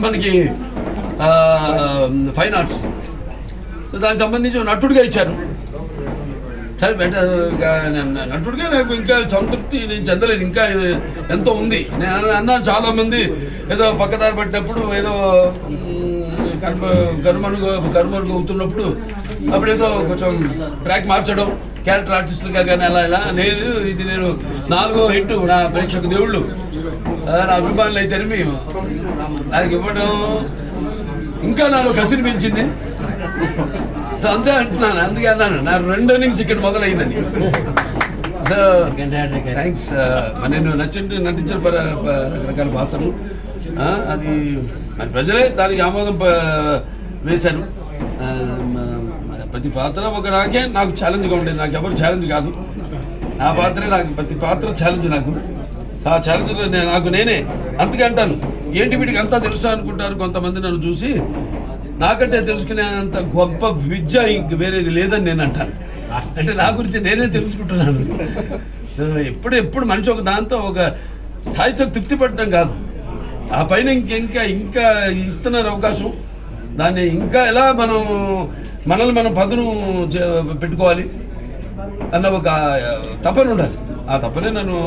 మనకి fine arts. So దానికి సంబంధించి నటుడిగా ఇచ్చారు. సరే నటుడిగా నాకు ఇంకా సంతృప్తి నేను చెందలేదు, ఇంకా ఎంతో ఉంది. నేను అన్నాను చాలామంది ఏదో పక్కదారి పట్టినప్పుడు ఏదో కర్మనుగు అవుతున్నప్పుడు అప్పుడు ఏదో కొంచెం ట్రాక్ మార్చడం క్యారెక్టర్ ఆర్టిస్టులుగా కానీ అలా లేదు. ఇది నేను 4వ హిట్ నా ప్రేక్షక దేవుళ్ళు నా అభిమానులు అయితే నాకు ఇవ్వడం ఇంకా నాకు కసిని పెంచింది. సో అంతే అంటున్నాను, అందుకే అన్నాను నా 2 innings ఇక్కడ మొదలైందని. So thanks. నేను నటించిన రకరకాల పాత్రలు అది మరి ప్రజలే దానికి ఆమోదం వేశారు. ప్రతి పాత్ర నాకు ఛాలెంజ్గా ఉండేది. నాకు ఎవరు ఛాలెంజ్ కాదు, నా పాత్రే నాకు, ప్రతి పాత్ర ఛాలెంజ్ నాకు. ఆ ఛాలెంజ్లో నాకు నేనే అందుకే అంటాను, ఏంటి వీటికి అంతా తెలుసా అనుకుంటారు కొంతమంది నన్ను చూసి. నాకంటే తెలుసుకునేంత గొప్ప విద్య ఇంక వేరేది లేదని నేను అంటాను. అంటే నా గురించి నేనే తెలుసుకుంటున్నాను. ఎప్పుడు మనిషి ఒక దాంతో ఒక స్థాయితో తృప్తి పడటం కాదు, ఆ పైన ఇంకా ఇస్తున్నారు అవకాశం. దాన్ని ఇంకా ఎలా మనల్ని మనం పదును పెట్టుకోవాలి అన్న ఒక తపన ఉండాలి. ఆ తపనే నన్ను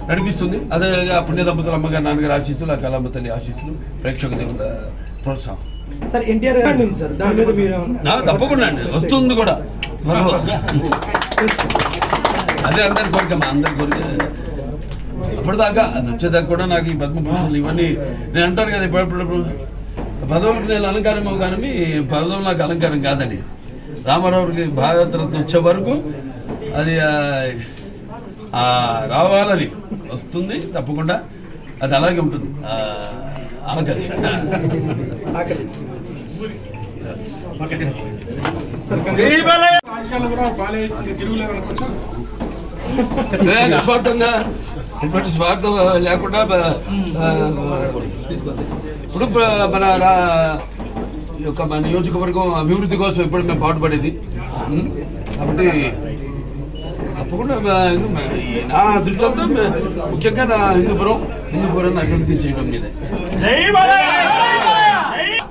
నడిపిస్తుంది. అదే ఆ పుణ్య దంపతుల అమ్మగారు నాన్నగారు ఆశీస్సులు, ఆ కళామ్మ తల్లి ఆశీస్సులు, ప్రేక్షక దేవుల ప్రోత్సాహం. సార్ ఎన్టీఆర్ గారు సార్ దాని మీద మీరు తప్పకుండా అండి వస్తుంది కూడా. అదే అందరి కోరిక, మా అందరి కోరిక. అప్పటిదాకా అది వచ్చేదాకా కూడా నాకు ఈ పద్మభూషణలు ఇవన్నీ నేను అంటాను కదా, ఇప్పుడు పదవులకు నేను అలంకారం కానీ పదవులు నాకు అలంకారం కాదండి. రామారావుకి భారతరత్న వచ్చే వరకు అది రావాలని వస్తుంది తప్పకుండా, అది అలాగే ఉంటుంది. ఆకలి నిస్వార్థంగా ఎటువంటి స్వార్థం లేకుండా ఇప్పుడు మన నియోజకవర్గం అభివృద్ధి కోసం ఎప్పుడు మేము పాటుపడేది. కాబట్టి తప్పకుండా నా దృష్టితో ముఖ్యంగా నా హిందూపురాన్ని అభివృద్ధి చేయడం మీద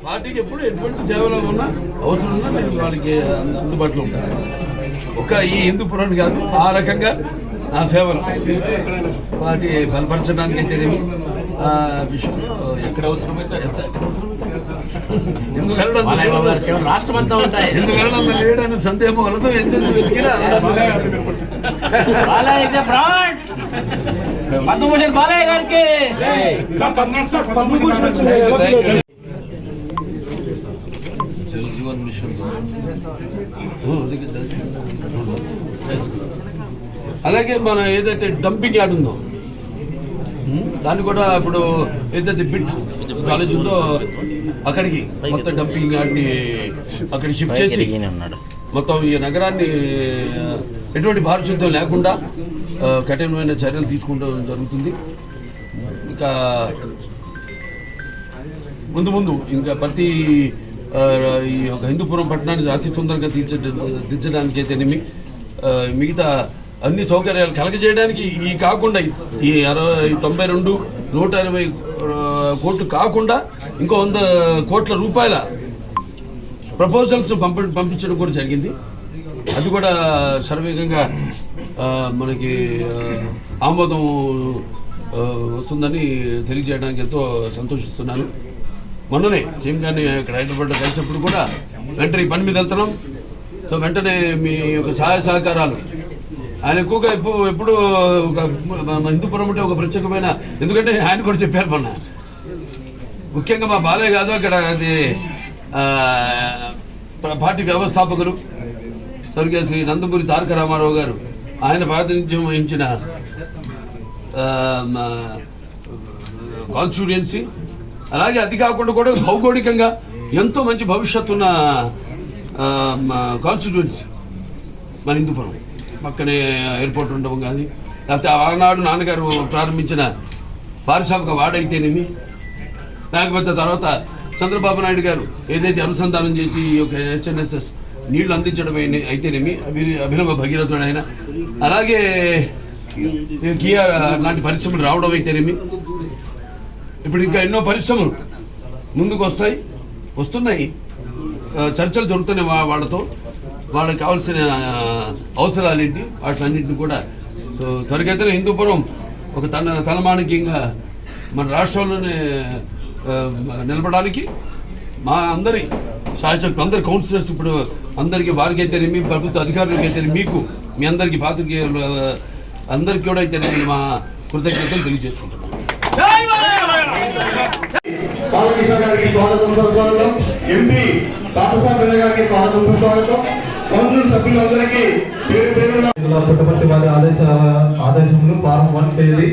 పార్టీకి ఎప్పుడు ఎటువంటి సేవలో ఉన్నా అవసరం ఉన్నా నేను వాళ్ళకి అందుబాటులో ఉంటాను. ఈ హిందూపురాన్ని కాదు, ఆ రకంగా నా సేవలు పార్టీ బలపరచడానికి తెలియదు. ఆ విషయంలో ఎక్కడ అవసరమైతే ఎందుకు వెళ్ళడం లేడని సందేహం వలతో ఎందుకు వెతికినా జీవన్ మిషన్. అలాగే మన ఏదైతే డంపింగ్ యార్డ్ ఉందో దాన్ని కూడా ఇప్పుడు ఏదైతే బిడ్ కాలేజ్ ఉందో అక్కడికి మొత్తం డంపింగ్ యార్డ్ని అక్కడికి షిఫ్ట్ చేసి మొత్తం ఈ నగరాన్ని ఎటువంటి పారిశుద్ధ్యం లేకుండా కఠినమైన చర్యలు తీసుకుంటూ జరుగుతుంది. ఇంకా ముందు ఇంకా ప్రతి ఈ యొక్క హిందూపురం పట్టణాన్ని అతి సుందరంగా తీర్చడానికి అయితేనేమి మిగతా అన్ని సౌకర్యాలు కలగజేయడానికి ఈ కాకుండా ఈ 92 120 కోట్లు కాకుండా ఇంకో 100 కోట్ల రూపాయల ప్రపోజల్స్ పంపించడం కూడా జరిగింది. అది కూడా శరవేగంగా మనకి ఆమోదం వస్తుందని తెలియజేయడానికి ఎంతో సంతోషిస్తున్నాను. మొన్ననే సీఎం గారిని ఇక్కడ హైదరాబాద్లో కలిసినప్పుడు కూడా వెంటనే ఈ పని మీద వెళ్తున్నాం. సో వెంటనే మీ యొక్క సహాయ సహకారాలు ఆయన ఎక్కువగా ఎప్పుడు హిందూపురం అంటే ఒక ప్రత్యేకమైన, ఎందుకంటే ఆయన కూడా చెప్పారు మొన్న, ముఖ్యంగా మా బాలయ్య కాదు అక్కడ అది పార్టీ వ్యవస్థాపకులు స్వర్గీయ శ్రీ నందమూరి తారక రామారావు గారు ఆయన ప్రాతినిధ్యం వహించిన కాన్స్టిట్యుయెన్సీ. అలాగే అది కాకుండా కూడా భౌగోళికంగా ఎంతో మంచి భవిష్యత్తు ఉన్న కాన్స్టిట్యుయెన్సీ మన హిందూపురం. పక్కనే ఎయిర్పోర్ట్ ఉండడం కానీ, లేకపోతే ఆనాడు నాన్నగారు ప్రారంభించిన పారిశ్రామిక వాడైతేనేమి, లేకపోతే తర్వాత చంద్రబాబు నాయుడు గారు ఏదైతే అనుసంధానం చేసి ఈ యొక్క హెచ్ఎన్ఎస్ఎస్ నీళ్లు అందించడం అయితేనేమి అభినవ భగీరథుడు ఆయన, అలాగే కియా లాంటి పరిశ్రమలు రావడం అయితేనేమి, ఇప్పుడు ఇంకా ఎన్నో పరిశ్రమలు ముందుకు వస్తున్నాయి. చర్చలు జరుగుతున్నాయి వాళ్ళతో, వాళ్ళకి కావాల్సిన అవసరాలేంటి వాటిలన్నింటినీ కూడా. సో త్వరగతిన హిందూపురం ఒక తలమానికంగా మన రాష్ట్రంలోనే నిలబడడానికి మా అందరి శాసకులు, అందరి కౌన్సిలర్స్, ఇప్పుడు అందరికీ వారికైతేనేమి, ప్రభుత్వ అధికారులకైతే, మీకు మీ అందరికీ పాత్రికేయులు అందరికీ కూడా అయితే నేను మా కృతజ్ఞతలు తెలియజేసుకుంటున్నాను. బాలకృష్ణ గారికి స్వాగతం సుస్వాగతం, ఎంపీ పార్థసారథి గారికి స్వాగతం సుస్వాగతం, కౌన్సిల్ సభ్యులందరికీ పేరు పేరున పుట్టపర్తి వారి ఆదేశములు ఫారం 1 తేదీ